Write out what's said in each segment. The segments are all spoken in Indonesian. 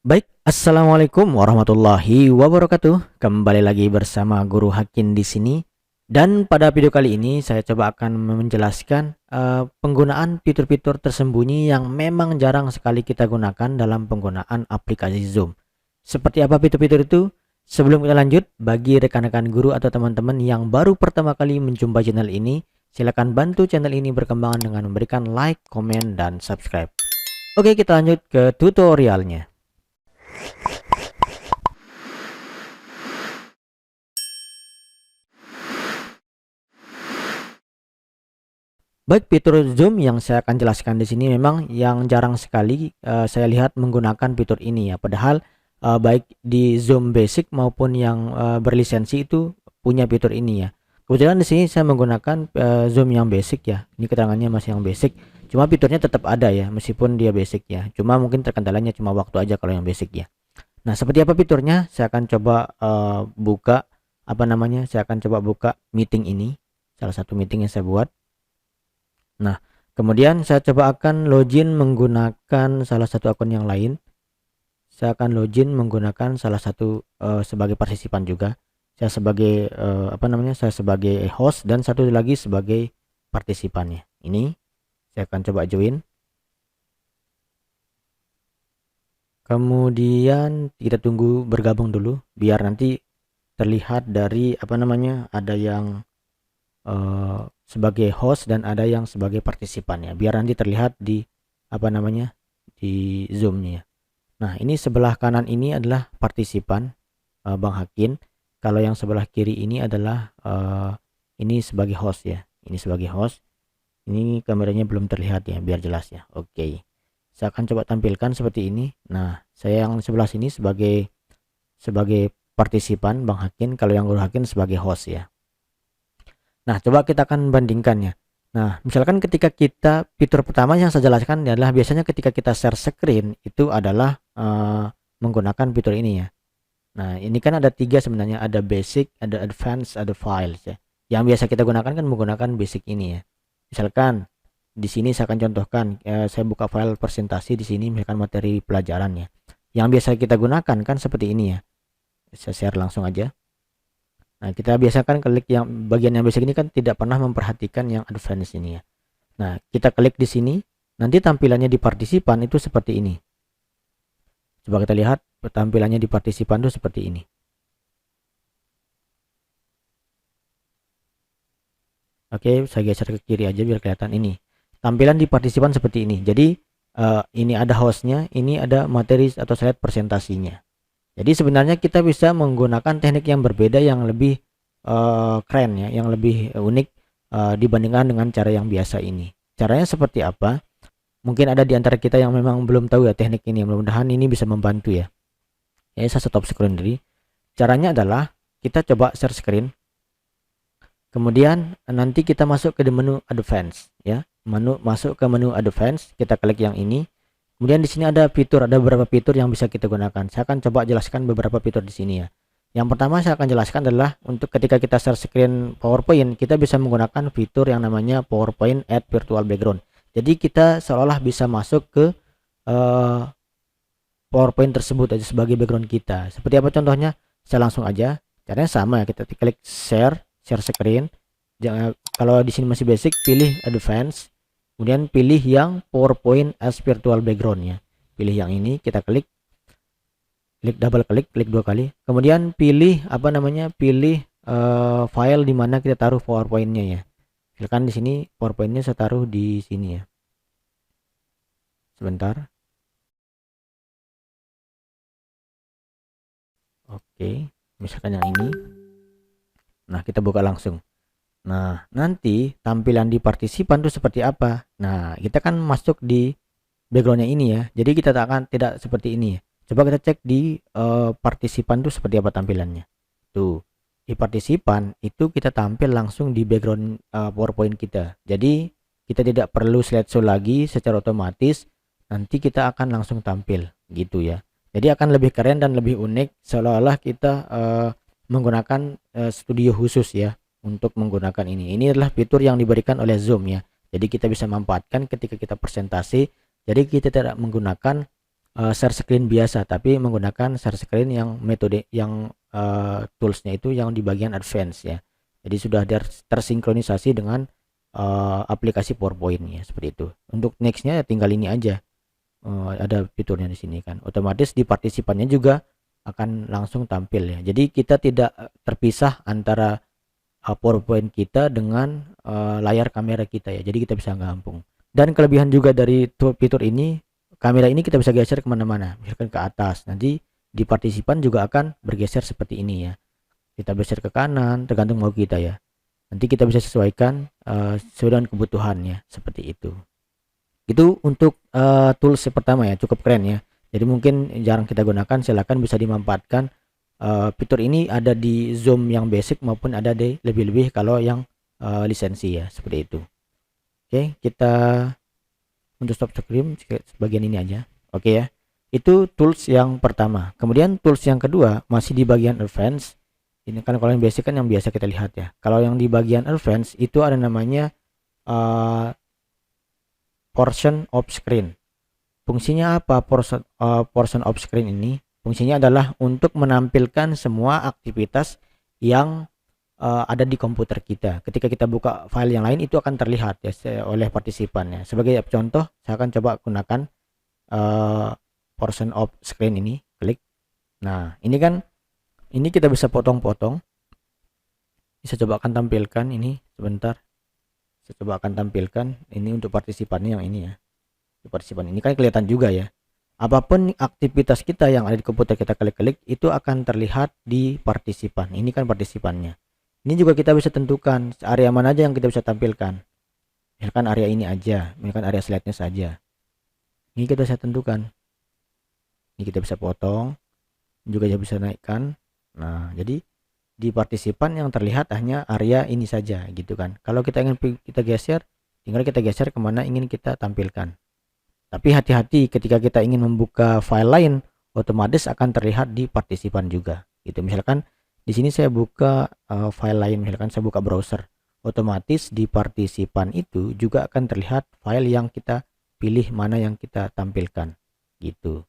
Baik, assalamualaikum warahmatullahi wabarakatuh. Kembali lagi bersama Guru Hakin di sini. Dan pada video kali ini saya coba akan menjelaskan penggunaan fitur-fitur tersembunyi yang memang jarang sekali kita gunakan dalam penggunaan aplikasi Zoom. Seperti apa fitur-fitur itu? Sebelum kita lanjut, bagi rekan-rekan guru atau teman-teman yang baru pertama kali menjumpai channel ini, silakan bantu channel ini berkembang dengan memberikan like, komen, dan subscribe. Oke, kita lanjut ke tutorialnya. Baik, fitur zoom yang saya akan jelaskan di sini memang yang jarang sekali saya lihat menggunakan fitur ini ya. Padahal baik di Zoom Basic maupun yang berlisensi itu punya fitur ini ya. Kebetulan di sini saya menggunakan Zoom yang basic ya. Ini keterangannya masih yang basic. Cuma fiturnya tetap ada ya, meskipun dia basic ya. Cuma mungkin terkendalanya cuma waktu aja kalau yang basic ya. Nah, seperti apa fiturnya? Saya akan coba buka apa namanya? Saya akan coba buka meeting ini. Salah satu meeting yang saya buat. Nah, kemudian saya coba akan login menggunakan salah satu akun yang lain. Saya akan login menggunakan salah satu sebagai partisipan juga. Saya sebagai apa namanya? Saya sebagai host dan satu lagi sebagai partisipannya. Ini saya akan coba join. Kemudian kita tunggu bergabung dulu biar nanti terlihat dari apa namanya? Ada yang sebagai host dan ada yang sebagai partisipan ya, biar nanti terlihat di apa namanya di zoomnya. Nah, ini sebelah kanan ini adalah partisipan Bang Hakin. Kalau yang sebelah kiri ini adalah ini sebagai host ya, ini sebagai host. Ini kameranya belum terlihat ya, biar jelas ya. Oke, saya akan coba tampilkan seperti ini. Nah, saya yang sebelah sini sebagai partisipan Bang Hakin, kalau yang Guru Hakin sebagai host ya. Nah, coba kita akan bandingkannya. Nah, misalkan ketika kita fitur pertama yang saya jelaskan adalah biasanya ketika kita share screen itu adalah menggunakan fitur ini ya. Nah, ini kan ada tiga sebenarnya, ada basic, ada advance, ada files ya. Yang biasa kita gunakan kan menggunakan basic ini ya. Misalkan di sini saya akan contohkan, saya buka file presentasi di sini, misalkan materi pelajaran ya. Yang biasa kita gunakan kan seperti ini ya. Saya share langsung aja. Nah, kita biasakan klik yang bagian yang basic ini kan tidak pernah memperhatikan yang advance ini ya. Nah, kita klik di sini, nanti tampilannya di partisipan itu seperti ini. Coba kita lihat tampilannya di partisipan itu seperti ini. Oke, saya geser ke kiri aja biar kelihatan ini. Tampilan di partisipan seperti ini. Jadi ini ada hostnya, ini ada materi atau slide presentasinya. Jadi sebenarnya kita bisa menggunakan teknik yang berbeda yang lebih keren ya, yang lebih unik dibandingkan dengan cara yang biasa ini. Caranya seperti apa? Mungkin ada di antara kita yang memang belum tahu ya teknik ini. Mudah-mudahan ini bisa membantu ya. Ya, saya stop screen dulu. Caranya adalah kita coba share screen. Kemudian nanti kita masuk ke menu advance ya. Masuk ke menu advance, kita klik yang ini. Kemudian di sini ada beberapa fitur yang bisa kita gunakan. Saya akan coba jelaskan beberapa fitur di sini ya. Yang pertama saya akan jelaskan adalah untuk ketika kita share screen PowerPoint, kita bisa menggunakan fitur yang namanya PowerPoint Add Virtual Background. Jadi kita seolah-olah bisa masuk ke PowerPoint tersebut aja sebagai background kita. Seperti apa contohnya? Saya langsung aja. Caranya sama ya, kita klik share screen. Jangan, kalau di sini masih basic, pilih advance. Kemudian pilih yang PowerPoint as virtual background ya. Pilih yang ini, kita klik double klik dua kali. Kemudian pilih apa namanya? Pilih file di mana kita taruh PowerPoint-nya ya. Silakan di sini PowerPoint-nya saya taruh di sini ya. Sebentar. Oke, misalkan yang ini. Nah, kita buka langsung. Nah, nanti tampilan di partisipan itu seperti apa? Nah, kita kan masuk di backgroundnya ini ya. Jadi kita tidak seperti ini ya. Coba kita cek di partisipan itu seperti apa tampilannya. Tuh, di partisipan itu kita tampil langsung di background PowerPoint kita. Jadi kita tidak perlu slideshow lagi secara otomatis. Nanti kita akan langsung tampil gitu ya. Jadi akan lebih keren dan lebih unik, seolah-olah kita menggunakan studio khusus ya untuk menggunakan ini. Ini adalah fitur yang diberikan oleh Zoom ya. Jadi kita bisa manfaatkan ketika kita presentasi. Jadi kita tidak menggunakan share screen biasa, tapi menggunakan share screen yang metode yang toolsnya itu yang di bagian advance ya. Jadi sudah tersinkronisasi dengan aplikasi PowerPoint ya, seperti itu. Untuk nextnya tinggal ini aja, ada fiturnya di sini kan. Otomatis di partisipannya juga akan langsung tampil ya. Jadi kita tidak terpisah antara PowerPoint kita dengan layar kamera kita ya. Jadi kita bisa gabung. Dan kelebihan juga dari fitur ini, kamera ini kita bisa geser kemana-mana, misalkan ke atas. Nanti di partisipan juga akan bergeser seperti ini ya. Kita geser ke kanan, tergantung mau kita ya. Nanti kita bisa sesuaikan sesuai dengan kebutuhannya, seperti itu. Itu untuk tools pertama ya, cukup keren ya. Jadi mungkin jarang kita gunakan, silakan bisa dimanfaatkan. Fitur ini ada di Zoom yang basic maupun ada di lebih-lebih kalau yang lisensi ya, seperti itu. Oke, kita untuk stop screen bagian ini aja. Oke ya. Itu tools yang pertama. Kemudian tools yang kedua masih di bagian advance. Ini kan kalau yang basic kan yang biasa kita lihat ya. Kalau yang di bagian advance itu ada namanya portion of screen. Fungsinya apa portion of screen ini? Fungsinya adalah untuk menampilkan semua aktivitas yang ada di komputer kita. Ketika kita buka file yang lain itu akan terlihat ya oleh partisipannya. Sebagai contoh, saya akan coba gunakan portion of screen ini, klik. Nah, ini kita bisa potong-potong. Bisa coba akan tampilkan ini sebentar. Saya coba akan tampilkan ini untuk partisipannya yang ini ya. Partisipan ini kan kelihatan juga ya. Apapun aktivitas kita yang ada di komputer kita klik-klik itu akan terlihat di partisipan. Ini kan partisipannya. Ini juga kita bisa tentukan area mana aja yang kita bisa tampilkan. Misalkan area ini aja, misalkan area slide-nya saja. Ini kita bisa tentukan. Ini kita bisa potong, juga bisa naikkan. Nah, jadi di partisipan yang terlihat hanya area ini saja gitu kan. Kalau kita ingin kita geser, tinggal kita geser kemana ingin kita tampilkan. Tapi hati-hati ketika kita ingin membuka file lain, otomatis akan terlihat di partisipan juga. Gitu. Misalkan di sini saya buka file lain, misalkan saya buka browser, otomatis di partisipan itu juga akan terlihat file yang kita pilih mana yang kita tampilkan. Gitu.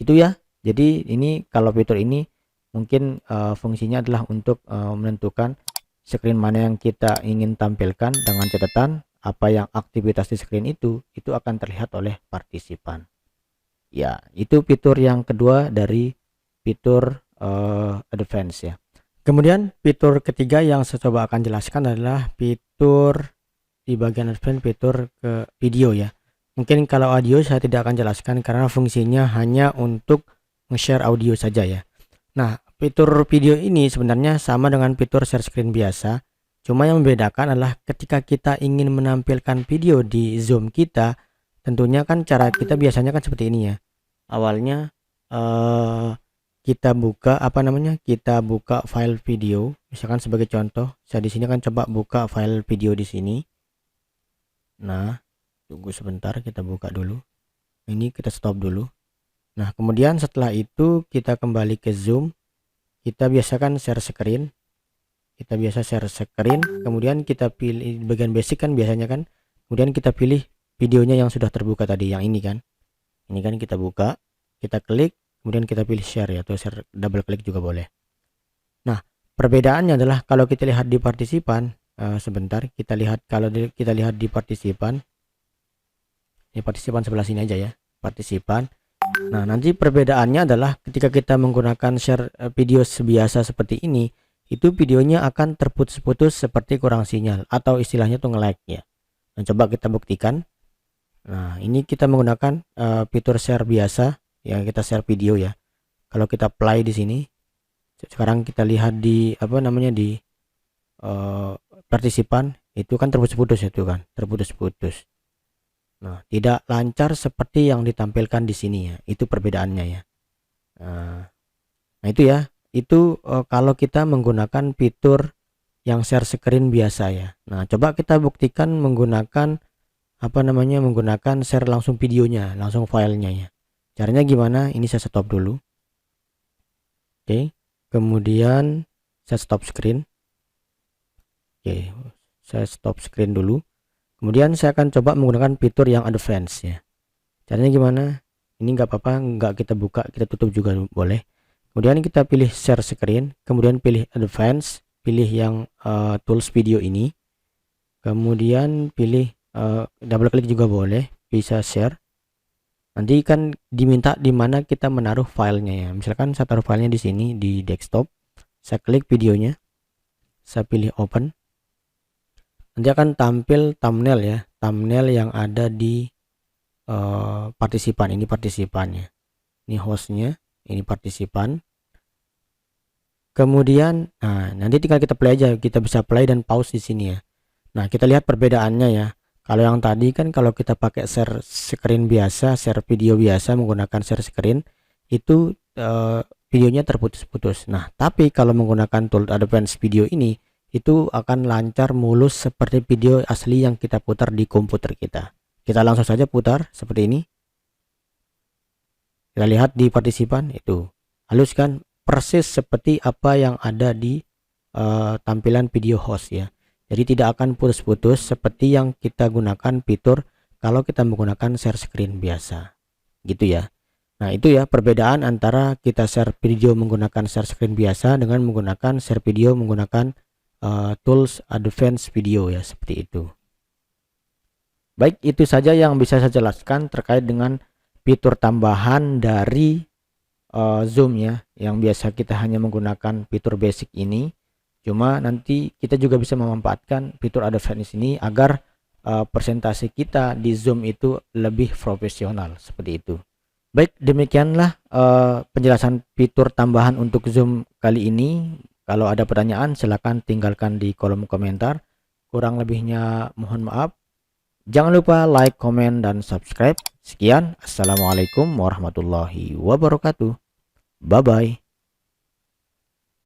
Gitu ya. Jadi ini kalau fitur ini mungkin fungsinya adalah untuk menentukan screen mana yang kita ingin tampilkan dengan catatan apa yang aktivitas di screen itu akan terlihat oleh partisipan. Ya, itu fitur yang kedua dari fitur advance ya. Kemudian fitur ketiga yang saya coba akan jelaskan adalah fitur di bagian advance, fitur ke video ya. Mungkin kalau audio saya tidak akan jelaskan karena fungsinya hanya untuk nge-share audio saja ya. Nah, fitur video ini sebenarnya sama dengan fitur share screen biasa. Cuma yang membedakan adalah ketika kita ingin menampilkan video di Zoom kita, tentunya kan cara kita biasanya kan seperti ini ya. Awalnya kita buka kita buka file video. Misalkan sebagai contoh, saya di sini kan coba buka file video di sini. Nah, tunggu sebentar, kita buka dulu. Ini kita stop dulu. Nah, kemudian setelah itu kita kembali ke Zoom. Kita biasakan share screen. Kita biasa share screen, kemudian kita pilih bagian basic kan biasanya kan, kemudian kita pilih videonya yang sudah terbuka tadi, yang ini kan. Ini kan kita buka, kita klik, kemudian kita pilih share ya, atau share double klik juga boleh. Nah, perbedaannya adalah kalau kita lihat di partisipan, sebentar kita lihat, kalau kita lihat di partisipan, ini partisipan sebelah sini aja ya, partisipan. Nah, nanti perbedaannya adalah ketika kita menggunakan share video biasa seperti ini, itu videonya akan terputus-putus seperti kurang sinyal atau istilahnya tuh nge-lag ya. Nah, coba kita buktikan. Nah, ini kita menggunakan fitur share biasa ya, kita share video ya. Kalau kita play di sini, sekarang kita lihat di di partisipan itu kan terputus-putus itu kan, terputus-putus. Nah, tidak lancar seperti yang ditampilkan di sini ya. Itu perbedaannya ya. Nah, itu ya. Itu kalau kita menggunakan fitur yang share screen biasa ya. Nah, coba kita buktikan menggunakan menggunakan share langsung videonya, langsung filenya ya. Caranya gimana? Ini saya stop dulu. Oke, kemudian saya stop screen. Oke, saya stop screen dulu. Kemudian saya akan coba menggunakan fitur yang advance ya. Caranya gimana? Ini nggak apa-apa, nggak kita buka, kita tutup juga boleh. Kemudian kita pilih share screen, kemudian pilih advance, pilih yang tools video ini, kemudian pilih double klik juga boleh, bisa share. Nanti kan diminta di mana kita menaruh filenya ya. Misalkan saya taruh filenya di sini di desktop, saya klik videonya, saya pilih open. Nanti akan tampil thumbnail ya, thumbnail yang ada di partisipan. Ini partisipannya, ini hostnya, ini partisipan. Kemudian nanti tinggal kita play aja, kita bisa play dan pause di sini ya. Nah, kita lihat perbedaannya ya. Kalau yang tadi kan kalau kita pakai share screen biasa, share video biasa menggunakan share screen, itu videonya terputus-putus. Nah, tapi kalau menggunakan tool advance video ini, itu akan lancar mulus seperti video asli yang kita putar di komputer kita. Kita langsung saja putar seperti ini. Kita lihat di partisipan itu halus kan, persis seperti apa yang ada di tampilan video host ya. Jadi tidak akan putus-putus seperti yang kita gunakan fitur kalau kita menggunakan share screen biasa gitu ya. Nah, itu ya perbedaan antara kita share video menggunakan share screen biasa dengan menggunakan share video menggunakan tools advance video ya, seperti itu. Baik, itu saja yang bisa saya jelaskan terkait dengan fitur tambahan dari Zoom ya, yang biasa kita hanya menggunakan fitur basic ini. Cuma nanti kita juga bisa memanfaatkan fitur advance ini agar presentasi kita di Zoom itu lebih profesional, seperti itu. Baik, demikianlah penjelasan fitur tambahan untuk Zoom kali ini. Kalau ada pertanyaan silahkan tinggalkan di kolom komentar. Kurang lebihnya mohon maaf. Jangan lupa like, komen, dan subscribe. Sekian, assalamualaikum warahmatullahi wabarakatuh. Bye bye.